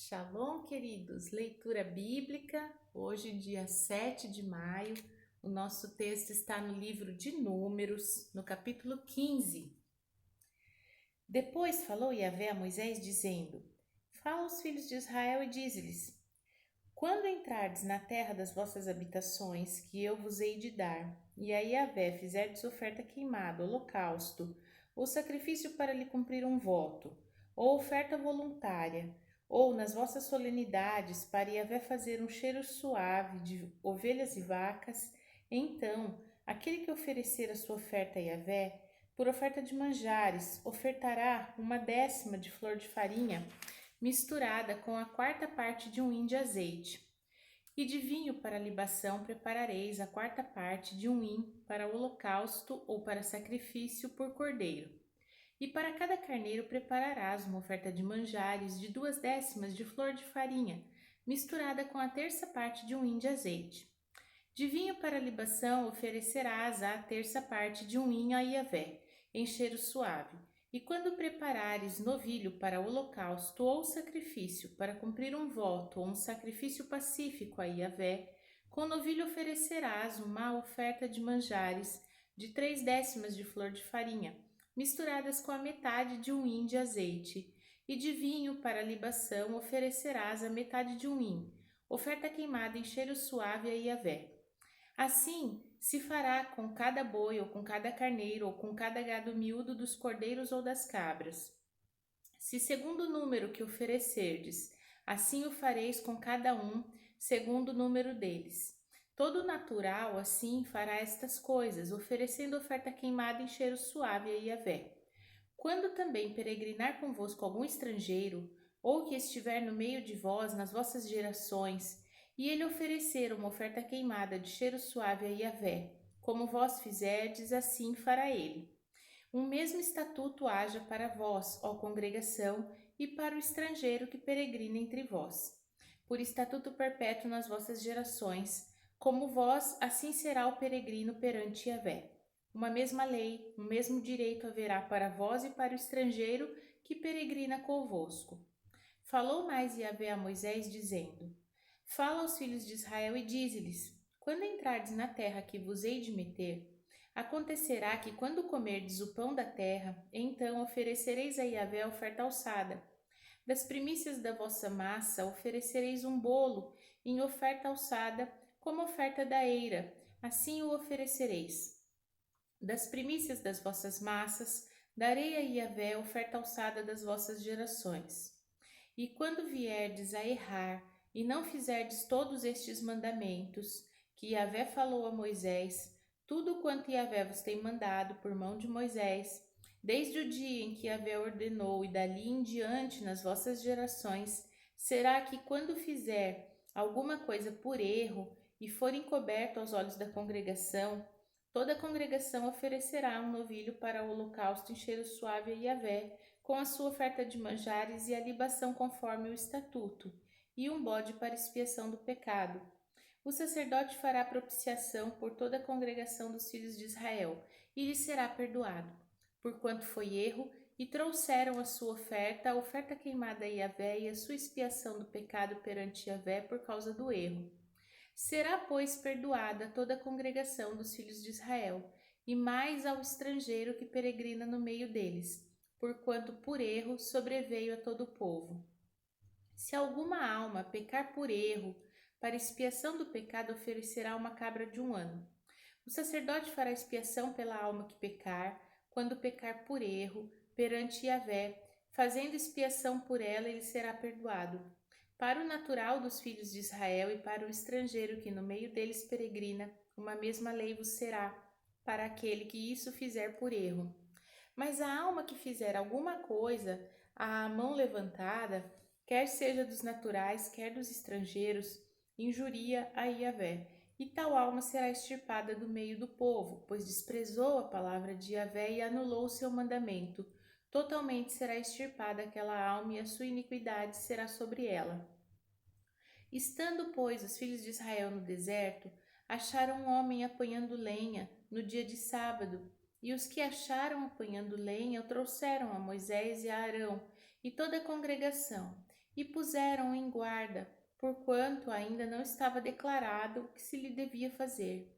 Shalom, queridos! Leitura bíblica, hoje, dia 7 de maio. O nosso texto está no livro de Números, no capítulo 15. Depois falou Yahvé a Moisés, dizendo: Fala aos filhos de Israel e dize-lhes: Quando entrardes na terra das vossas habitações, que eu vos hei de dar, e a Yahvé fizerdes oferta queimada, holocausto, ou sacrifício para lhe cumprir um voto, ou oferta voluntária, ou nas vossas solenidades para Yahvé fazer um cheiro suave de ovelhas e vacas, então aquele que oferecer a sua oferta a Yahvé, por oferta de manjares, ofertará 1/10 de flor de farinha, misturada com a 1/4 parte de um hin de azeite. E de vinho para libação preparareis a 1/4 parte de um hin para holocausto ou para sacrifício por cordeiro. E para cada carneiro prepararás uma oferta de manjares de 2/10 de flor de farinha, misturada com a 1/3 parte de um hin de azeite. De vinho para libação oferecerás a 1/3 parte de um hin a Yahvé, em cheiro suave. E quando preparares novilho para holocausto ou sacrifício, para cumprir um voto ou um sacrifício pacífico a Yahvé, com novilho oferecerás uma oferta de manjares de 3/10 de flor de farinha, misturadas com a metade de um hin de azeite. E de vinho para libação oferecerás a metade de um hin, oferta queimada em cheiro suave a Yahvé. Assim se fará com cada boi, ou com cada carneiro, ou com cada gado miúdo dos cordeiros ou das cabras. Se segundo o número que oferecerdes, assim o fareis com cada um, segundo o número deles. Todo natural assim fará estas coisas, oferecendo oferta queimada em cheiro suave a Yahvé. Quando também peregrinar convosco algum estrangeiro, ou que estiver no meio de vós nas vossas gerações, e ele oferecer uma oferta queimada de cheiro suave a Yahvé, como vós fizerdes, assim fará ele. Um mesmo estatuto haja para vós, ó congregação, e para o estrangeiro que peregrina entre vós. Por estatuto perpétuo nas vossas gerações, como vós, assim será o peregrino perante Yahvé. Uma mesma lei, um mesmo direito haverá para vós e para o estrangeiro que peregrina convosco. Falou mais Yahvé a Moisés, dizendo: Fala aos filhos de Israel e dize-lhes: Quando entrardes na terra que vos hei de meter, acontecerá que quando comerdes o pão da terra, então oferecereis a Yahvé a oferta alçada. Das primícias da vossa massa oferecereis um bolo em oferta alçada, como oferta da eira, assim o oferecereis. Das primícias das vossas massas darei a Yahvé oferta alçada das vossas gerações. E quando vierdes a errar, e não fizerdes todos estes mandamentos, que Yahvé falou a Moisés, tudo quanto Yahvé vos tem mandado por mão de Moisés, desde o dia em que Yahvé ordenou e dali em diante nas vossas gerações, será que quando fizer alguma coisa por erro e for encoberto aos olhos da congregação, toda a congregação oferecerá um novilho para o holocausto em cheiro suave a Yahvé, com a sua oferta de manjares e a libação conforme o estatuto, e um bode para expiação do pecado. O sacerdote fará propiciação por toda a congregação dos filhos de Israel, e lhe será perdoado, porquanto foi erro, e trouxeram a sua oferta, a oferta queimada a Yahvé e a sua expiação do pecado perante Yahvé por causa do erro. Será, pois, perdoada toda a congregação dos filhos de Israel, e mais ao estrangeiro que peregrina no meio deles, porquanto por erro sobreveio a todo o povo. Se alguma alma pecar por erro, para expiação do pecado oferecerá uma cabra de 1 ano. O sacerdote fará expiação pela alma que pecar, quando pecar por erro, perante Yahvé, fazendo expiação por ela, ele será perdoado. Para o natural dos filhos de Israel e para o estrangeiro que no meio deles peregrina, uma mesma lei vos será, para aquele que isso fizer por erro. Mas a alma que fizer alguma coisa, a mão levantada, quer seja dos naturais, quer dos estrangeiros, injuria a Yahvé, e tal alma será extirpada do meio do povo, pois desprezou a palavra de Yahvé e anulou o seu mandamento. Totalmente será extirpada aquela alma e a sua iniquidade será sobre ela. Estando, pois, os filhos de Israel no deserto, acharam um homem apanhando lenha no dia de sábado, e os que acharam apanhando lenha o trouxeram a Moisés e a Arão e toda a congregação, e puseram-o em guarda, porquanto ainda não estava declarado o que se lhe devia fazer.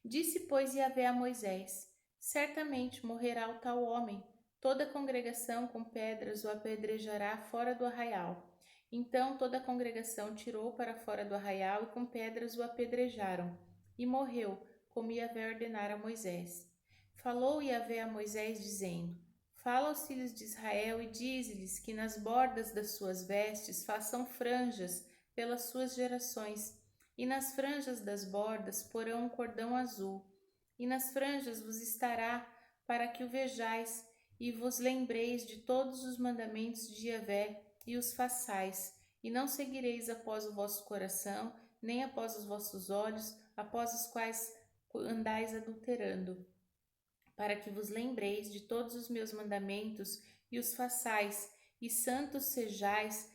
Disse, pois, Yahvé a Moisés: certamente morrerá o tal homem. Toda a congregação com pedras o apedrejará fora do arraial. Então toda a congregação tirou para fora do arraial e com pedras o apedrejaram. E morreu, como Yahvé ordenara a Moisés. Falou Yahvé a Moisés, dizendo: fala aos filhos de Israel e dize-lhes que nas bordas das suas vestes façam franjas pelas suas gerações, e nas franjas das bordas porão um cordão azul, e nas franjas vos estará, para que o vejais, e vos lembreis de todos os mandamentos de Yahvé, e os façais, e não seguireis após o vosso coração, nem após os vossos olhos, após os quais andais adulterando, para que vos lembreis de todos os meus mandamentos, e os façais, e santos sejais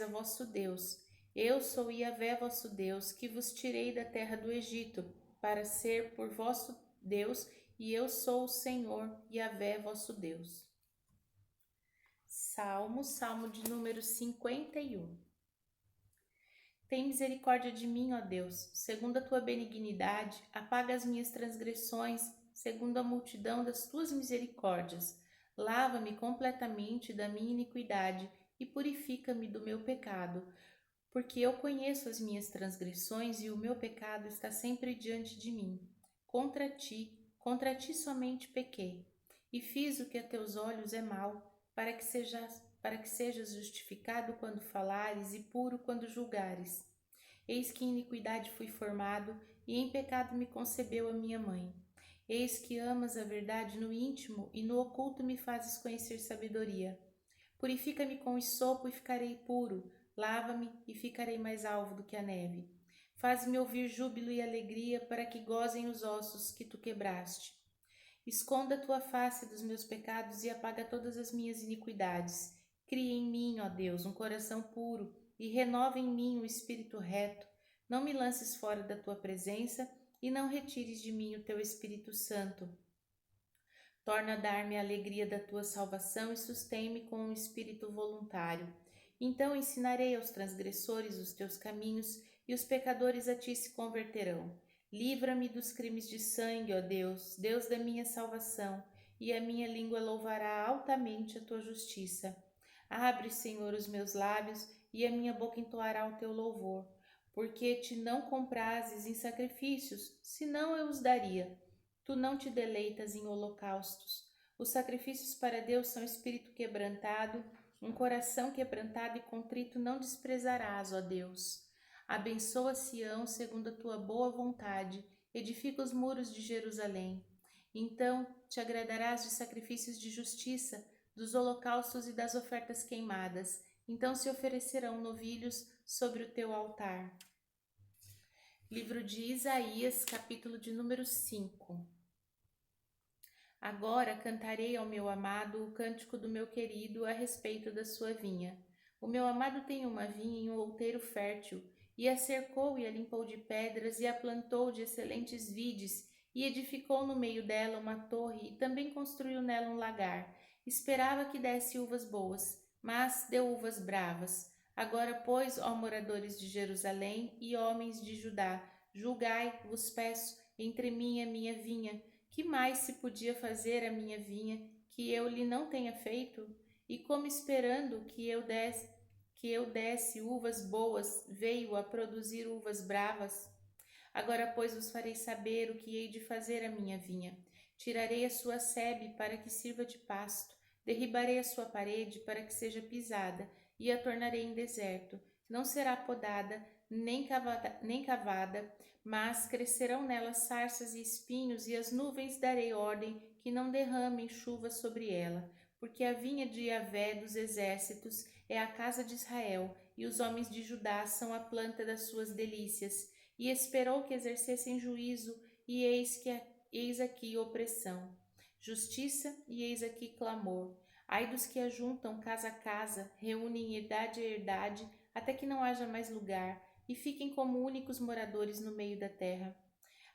a vosso Deus. Eu sou Yahvé vosso Deus, que vos tirei da terra do Egito, para ser por vosso Deus, e eu sou o Senhor, Yahvé vosso Deus. Salmo de número 51. Tem misericórdia de mim, ó Deus, segundo a tua benignidade, apaga as minhas transgressões, segundo a multidão das tuas misericórdias. Lava-me completamente da minha iniquidade e purifica-me do meu pecado, porque eu conheço as minhas transgressões e o meu pecado está sempre diante de mim. Contra ti somente pequei, e fiz o que a teus olhos é mal, para que sejas justificado quando falares e puro quando julgares. Eis que em iniquidade fui formado, e em pecado me concebeu a minha mãe. Eis que amas a verdade no íntimo, e no oculto me fazes conhecer sabedoria. Purifica-me com hisopo e ficarei puro, lava-me e ficarei mais alvo do que a neve. Faz-me ouvir júbilo e alegria, para que gozem os ossos que tu quebraste. Esconda a tua face dos meus pecados e apaga todas as minhas iniquidades. Cria em mim, ó Deus, um coração puro e renova em mim um espírito reto. Não me lances fora da tua presença e não retires de mim o teu Espírito Santo. Torna a dar-me a alegria da tua salvação e sustém-me com um espírito voluntário. Então ensinarei aos transgressores os teus caminhos e os pecadores a ti se converterão. Livra-me dos crimes de sangue, ó Deus, Deus da minha salvação, e a minha língua louvará altamente a tua justiça. Abre, Senhor, os meus lábios, e a minha boca entoará o teu louvor. Porque te não comprases em sacrifícios, senão eu os daria. Tu não te deleitas em holocaustos. Os sacrifícios para Deus são espírito quebrantado, um coração quebrantado e contrito não desprezarás, ó Deus. Abençoa Sião segundo a tua boa vontade, edifica os muros de Jerusalém. Então te agradarás de sacrifícios de justiça, dos holocaustos e das ofertas queimadas. Então se oferecerão novilhos sobre o teu altar. Livro de Isaías, capítulo de número 5. Agora cantarei ao meu amado o cântico do meu querido a respeito da sua vinha. O meu amado tem uma vinha em um outeiro fértil, e a cercou e a limpou de pedras, e a plantou de excelentes vides, e edificou no meio dela uma torre, e também construiu nela um lagar. Esperava que desse uvas boas, mas deu uvas bravas. Agora, pois, ó moradores de Jerusalém e homens de Judá, julgai, vos peço, entre mim e a minha vinha. Que mais se podia fazer a minha vinha que eu lhe não tenha feito? E como esperando que eu desse uvas boas, veio a produzir uvas bravas? Agora, pois, vos farei saber o que hei de fazer à minha vinha. Tirarei a sua sebe para que sirva de pasto, derribarei a sua parede para que seja pisada, e a tornarei em deserto. Não será podada, nem cavada, mas crescerão nela sarças e espinhos, e as nuvens darei ordem que não derramem chuva sobre ela, porque a vinha de Yahvé dos exércitos é a casa de Israel, e os homens de Judá são a planta das suas delícias. E esperou que exercessem juízo, e eis aqui opressão, justiça, e eis aqui clamor. Ai dos que ajuntam casa a casa, reúnem herdade a herdade, até que não haja mais lugar, e fiquem como únicos moradores no meio da terra.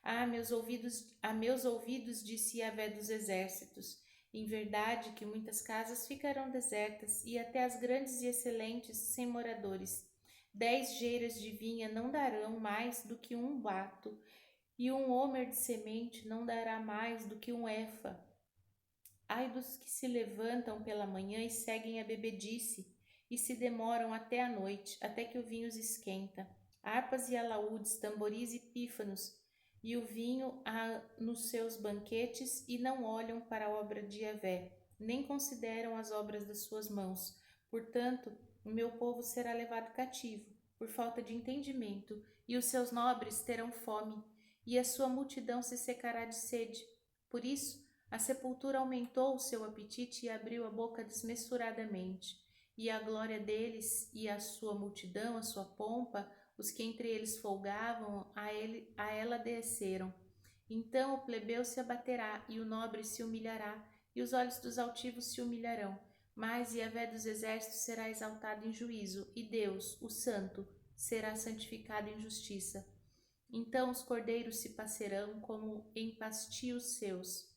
A meus ouvidos disse Yahvé dos exércitos, Em verdade que muitas casas ficarão desertas, e até as grandes e excelentes sem moradores. 10 geiras de vinha não darão mais do que um bato, e um homer de semente não dará mais do que um efa. Ai dos que se levantam pela manhã e seguem a bebedice, e se demoram até a noite, até que o vinho os esquenta. Harpas e alaúdes, tamboris e pífanos, e o vinho nos seus banquetes, e não olham para a obra de Yahvé, nem consideram as obras das suas mãos. Portanto, o meu povo será levado cativo, por falta de entendimento, e os seus nobres terão fome, e a sua multidão se secará de sede. Por isso, a sepultura aumentou o seu apetite e abriu a boca desmesuradamente. E a glória deles e a sua multidão, a sua pompa, os que entre eles folgavam, a ela desceram. Então o plebeu se abaterá, e o nobre se humilhará, e os olhos dos altivos se humilharão. Mas Yahvé dos exércitos será exaltado em juízo, e Deus, o Santo, será santificado em justiça. Então os cordeiros se passearão como em pastios seus,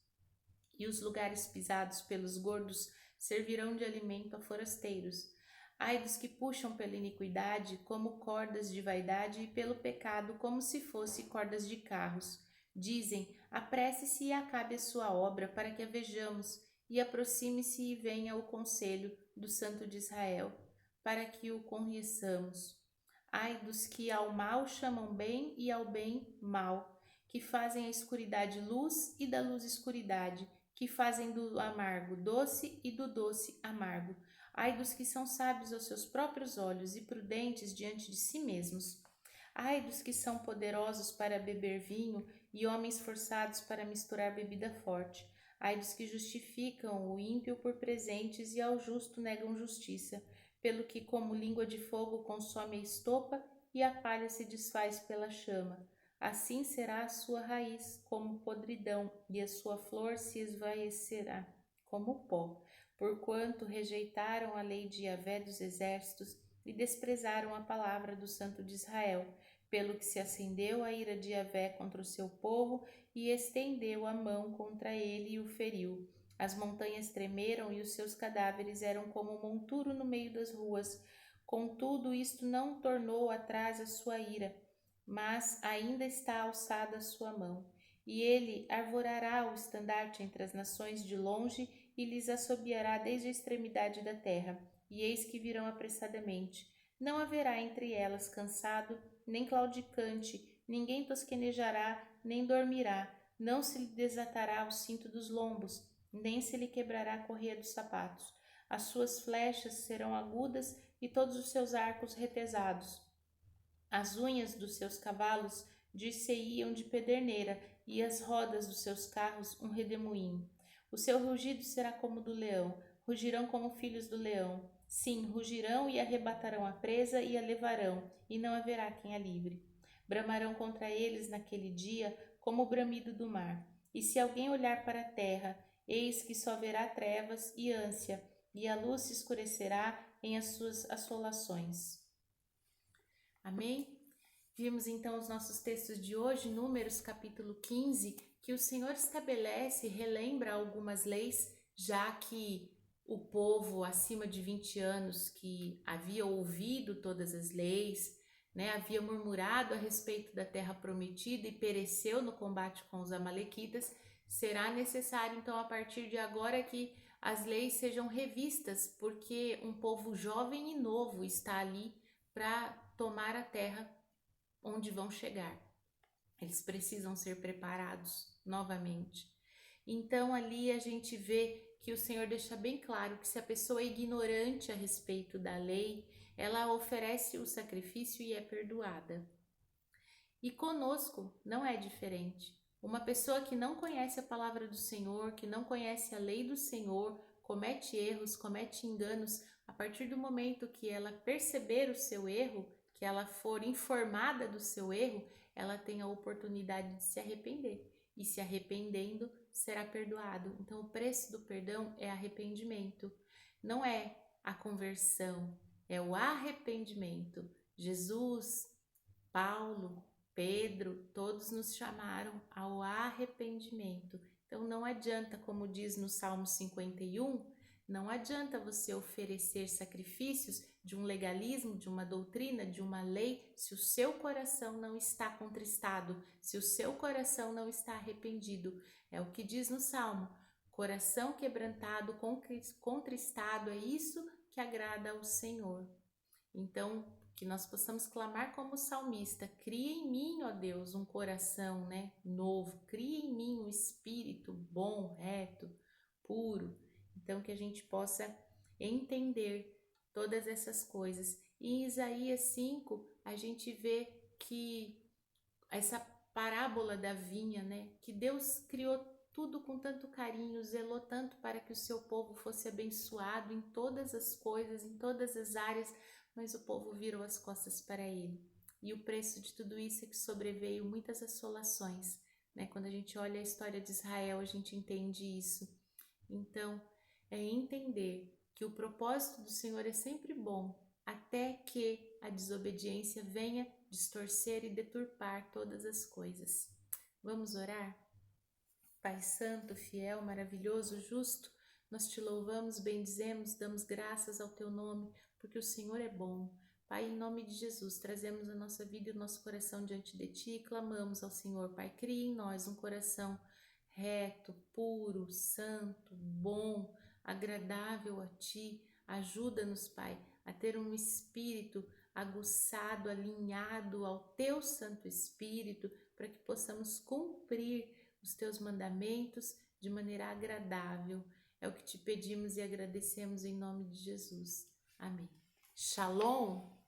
e os lugares pisados pelos gordos servirão de alimento a forasteiros. Ai dos que puxam pela iniquidade como cordas de vaidade, e pelo pecado como se fossem cordas de carros. Dizem: apresse-se e acabe a sua obra, para que a vejamos, e aproxime-se e venha o conselho do Santo de Israel, para que o conheçamos. Ai dos que ao mal chamam bem e ao bem mal, que fazem a escuridade luz e da luz escuridade, que fazem do amargo doce e do doce amargo. Ai dos que são sábios aos seus próprios olhos e prudentes diante de si mesmos. Ai dos que são poderosos para beber vinho e homens forçados para misturar bebida forte. Ai dos que justificam o ímpio por presentes e ao justo negam justiça, pelo que como língua de fogo consome a estopa e a palha se desfaz pela chama. Assim será a sua raiz como podridão, e a sua flor se esvaecerá como pó, porquanto rejeitaram a lei de Yahvé dos exércitos e desprezaram a palavra do Santo de Israel, pelo que se acendeu a ira de Yahvé contra o seu povo e estendeu a mão contra ele e o feriu. As montanhas tremeram e os seus cadáveres eram como monturo no meio das ruas. Contudo, isto não tornou atrás a sua ira, mas ainda está alçada a sua mão, e ele arvorará o estandarte entre as nações de longe e lhes assobiará desde a extremidade da terra, e eis que virão apressadamente. Não haverá entre elas cansado, nem claudicante, ninguém tosquenejará, nem dormirá, não se lhe desatará o cinto dos lombos, nem se lhe quebrará a correia dos sapatos. As suas flechas serão agudas e todos os seus arcos retesados. As unhas dos seus cavalos dir-se-iam de pederneira, e as rodas dos seus carros um redemoinho. O seu rugido será como do leão, rugirão como filhos do leão. Sim, rugirão e arrebatarão a presa e a levarão, e não haverá quem a livre. Bramarão contra eles naquele dia como o bramido do mar. E se alguém olhar para a terra, eis que só verá trevas e ânsia, e a luz se escurecerá em as suas assolações. Amém? Vimos então os nossos textos de hoje, Números capítulo 15, que o Senhor estabelece e relembra algumas leis, já que o povo acima de 20 anos que havia ouvido todas as leis, havia murmurado a respeito da terra prometida e pereceu no combate com os amalequitas, será necessário então a partir de agora que as leis sejam revistas, porque um povo jovem e novo está ali para tomar a terra onde vão chegar. Eles precisam ser preparados novamente. Então ali a gente vê que o Senhor deixa bem claro que se a pessoa é ignorante a respeito da lei, ela oferece o sacrifício e é perdoada. E conosco não é diferente. Uma pessoa que não conhece a palavra do Senhor, que não conhece a lei do Senhor, comete erros, comete enganos. A partir do momento que ela perceber o seu erro, que ela for informada do seu erro, ela tem a oportunidade de se arrepender. E se arrependendo, será perdoado. Então, o preço do perdão é arrependimento. Não é a conversão, é o arrependimento. Jesus, Paulo, Pedro, todos nos chamaram ao arrependimento. Então não adianta, como diz no Salmo 51, não adianta você oferecer sacrifícios de um legalismo, de uma doutrina, de uma lei, se o seu coração não está contristado, se o seu coração não está arrependido. É o que diz no Salmo: coração quebrantado, contristado, é isso que agrada ao Senhor. Então, que nós possamos clamar como salmista: cria em mim, ó Deus, um coração, novo, cria em mim um espírito bom, reto, puro. Então, que a gente possa entender todas essas coisas. E em Isaías 5, a gente vê que essa parábola da vinha, que Deus criou tudo com tanto carinho, zelou tanto para que o seu povo fosse abençoado em todas as coisas, em todas as áreas, mas o povo virou as costas para ele. E o preço de tudo isso é que sobreveio muitas assolações, Quando a gente olha a história de Israel, a gente entende isso. Então, é entender que o propósito do Senhor é sempre bom, até que a desobediência venha distorcer e deturpar todas as coisas. Vamos orar? Pai Santo, fiel, maravilhoso, justo, nós te louvamos, bendizemos, damos graças ao teu nome, porque o Senhor é bom. Pai, em nome de Jesus, trazemos a nossa vida e o nosso coração diante de ti e clamamos ao Senhor. Pai, cria em nós um coração reto, puro, santo, bom, agradável a ti. Ajuda-nos, Pai, a ter um espírito aguçado, alinhado ao teu Santo Espírito, para que possamos cumprir os teus mandamentos de maneira agradável. É o que te pedimos e agradecemos em nome de Jesus. Amém. Shalom!